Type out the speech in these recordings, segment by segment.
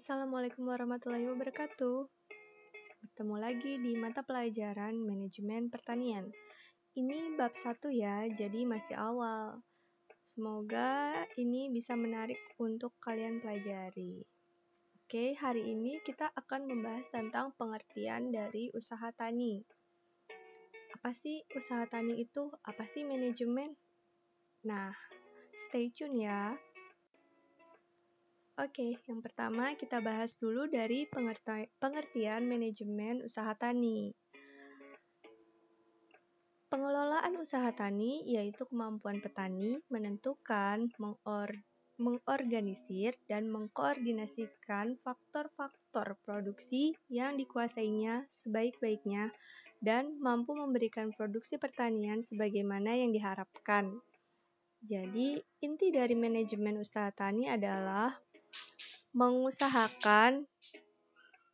Assalamualaikum warahmatullahi wabarakatuh. Bertemu lagi di mata pelajaran Manajemen Pertanian. Ini bab 1 ya, jadi masih awal. Semoga ini bisa menarik untuk kalian pelajari. Oke, hari ini kita akan membahas tentang pengertian dari usaha tani. Apa sih usaha tani itu? Apa sih manajemen? Nah, stay tune ya. Oke, yang pertama kita bahas dulu dari pengertian manajemen usaha tani. Pengelolaan usaha tani yaitu kemampuan petani menentukan, mengorganisir, dan mengkoordinasikan faktor-faktor produksi yang dikuasainya sebaik-baiknya dan mampu memberikan produksi pertanian sebagaimana yang diharapkan. Jadi, inti dari manajemen usaha tani adalah mengusahakan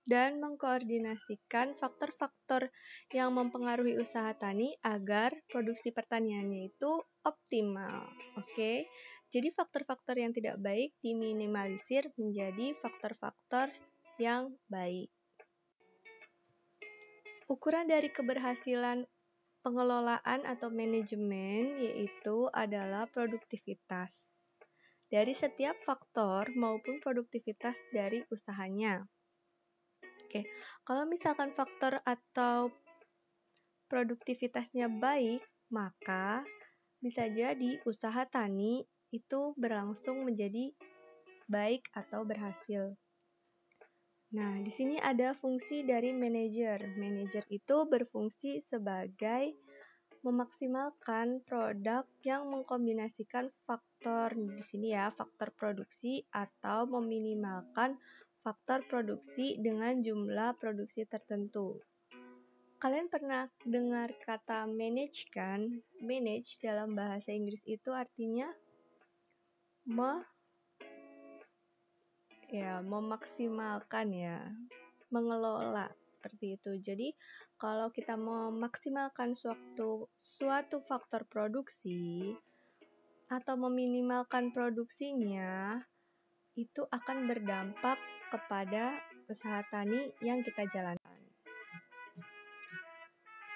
dan mengkoordinasikan faktor-faktor yang mempengaruhi usaha tani agar produksi pertaniannya itu optimal. Oke, jadi faktor-faktor yang tidak baik diminimalisir menjadi faktor-faktor yang baik. Ukuran dari keberhasilan pengelolaan atau manajemen yaitu adalah produktivitas dari setiap faktor maupun produktivitas dari usahanya. Oke, kalau misalkan faktor atau produktivitasnya baik, maka bisa jadi usaha tani itu berlangsung menjadi baik atau berhasil. Nah, di sini ada fungsi dari manajer. Manajer itu berfungsi sebagai memaksimalkan produk yang mengkombinasikan faktor di sini ya, faktor produksi atau meminimalkan faktor produksi dengan jumlah produksi tertentu. Kalian pernah dengar kata manage kan? Manage dalam bahasa Inggris itu artinya memaksimalkan ya, mengelola. Seperti itu. Jadi, kalau kita memaksimalkan suatu faktor produksi atau meminimalkan produksinya, itu akan berdampak kepada usaha tani yang kita jalankan.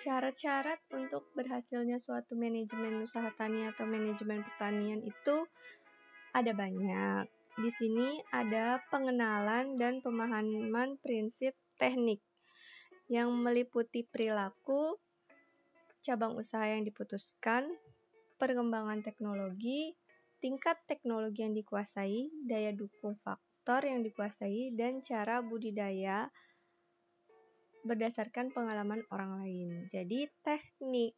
Syarat-syarat untuk berhasilnya suatu manajemen usaha tani atau manajemen pertanian itu ada banyak. Di sini ada pengenalan dan pemahaman prinsip teknik yang meliputi perilaku, cabang usaha yang diputuskan, perkembangan teknologi, tingkat teknologi yang dikuasai, daya dukung faktor yang dikuasai, dan cara budidaya berdasarkan pengalaman orang lain. Jadi teknik,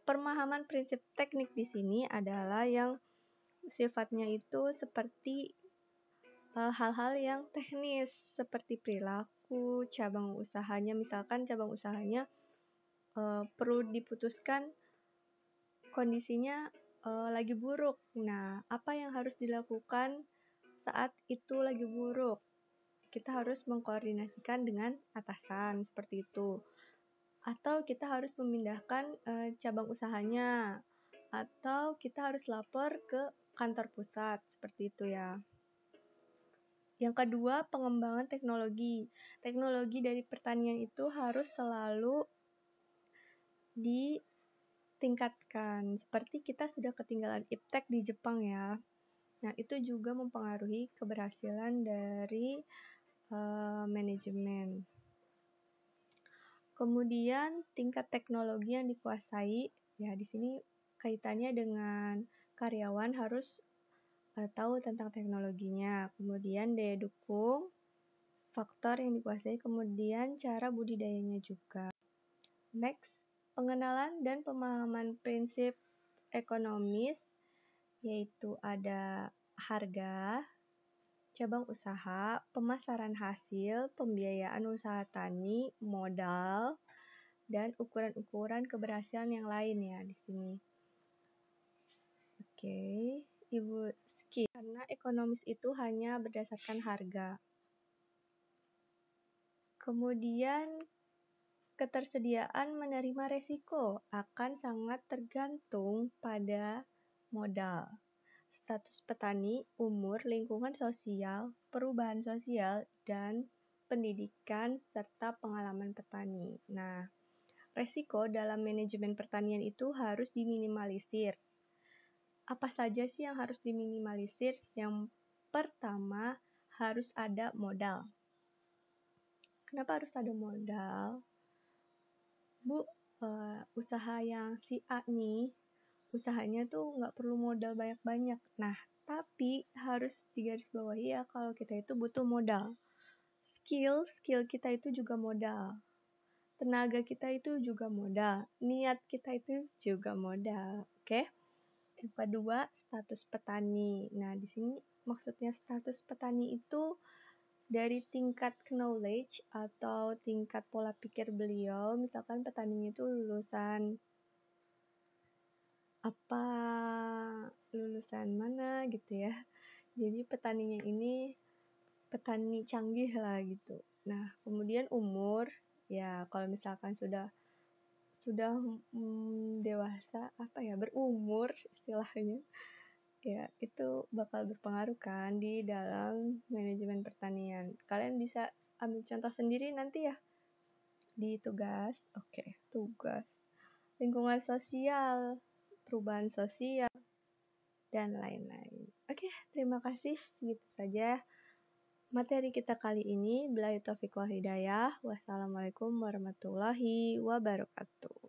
pemahaman prinsip teknik di sini adalah yang sifatnya itu seperti hal-hal yang teknis, seperti perilaku, cabang usahanya, misalkan cabang usahanya perlu diputuskan kondisinya lagi buruk. Nah, apa yang harus dilakukan saat itu lagi buruk? Kita harus mengkoordinasikan dengan atasan, seperti itu. Atau kita harus memindahkan cabang usahanya. Atau kita harus lapor ke kantor pusat, seperti itu ya. Yang kedua, pengembangan teknologi. Teknologi dari pertanian itu harus selalu ditingkatkan. Seperti kita sudah ketinggalan iptek di Jepang ya. Nah, itu juga mempengaruhi keberhasilan dari manajemen. Kemudian, tingkat teknologi yang dikuasai. Ya, di sini kaitannya dengan karyawan harus tahu tentang teknologinya, kemudian daya dukung, faktor yang dikuasai, kemudian cara budidayanya juga. Next, pengenalan dan pemahaman prinsip ekonomis, yaitu ada harga, cabang usaha, pemasaran hasil, pembiayaan usaha tani, modal, dan ukuran-ukuran keberhasilan yang lain ya di sini. Oke. Ibu skip, karena ekonomis itu hanya berdasarkan harga. Kemudian, ketersediaan menerima resiko akan sangat tergantung pada modal. status petani, umur, lingkungan sosial, perubahan sosial, dan pendidikan, serta pengalaman petani. Nah, resiko dalam manajemen pertanian itu harus diminimalisir. Apa saja sih yang harus diminimalisir? Yang pertama, harus ada modal. Kenapa harus ada modal? Bu, usaha yang si A nih, usahanya tuh nggak perlu modal banyak-banyak. Nah, tapi harus digarisbawahi ya kalau kita itu butuh modal. Skill kita itu juga modal. Tenaga kita itu juga modal. Niat kita itu juga modal. Oke? Yang kedua, status petani. Nah, di sini maksudnya status petani itu dari tingkat knowledge atau tingkat pola pikir beliau. Misalkan petaninya itu lulusan mana gitu ya. Jadi petaninya ini petani canggih lah gitu. Nah, kemudian umur, ya kalau misalkan sudah dewasa, berumur istilahnya, ya itu bakal berpengaruh kan di dalam manajemen pertanian. Kalian bisa ambil contoh sendiri nanti ya di tugas. Oke, tugas. Lingkungan sosial, perubahan sosial, dan lain-lain. Oke, terima kasih. Segitu saja materi kita kali ini. Billahi taufiq wal hidayah. Wassalamualaikum warahmatullahi wabarakatuh.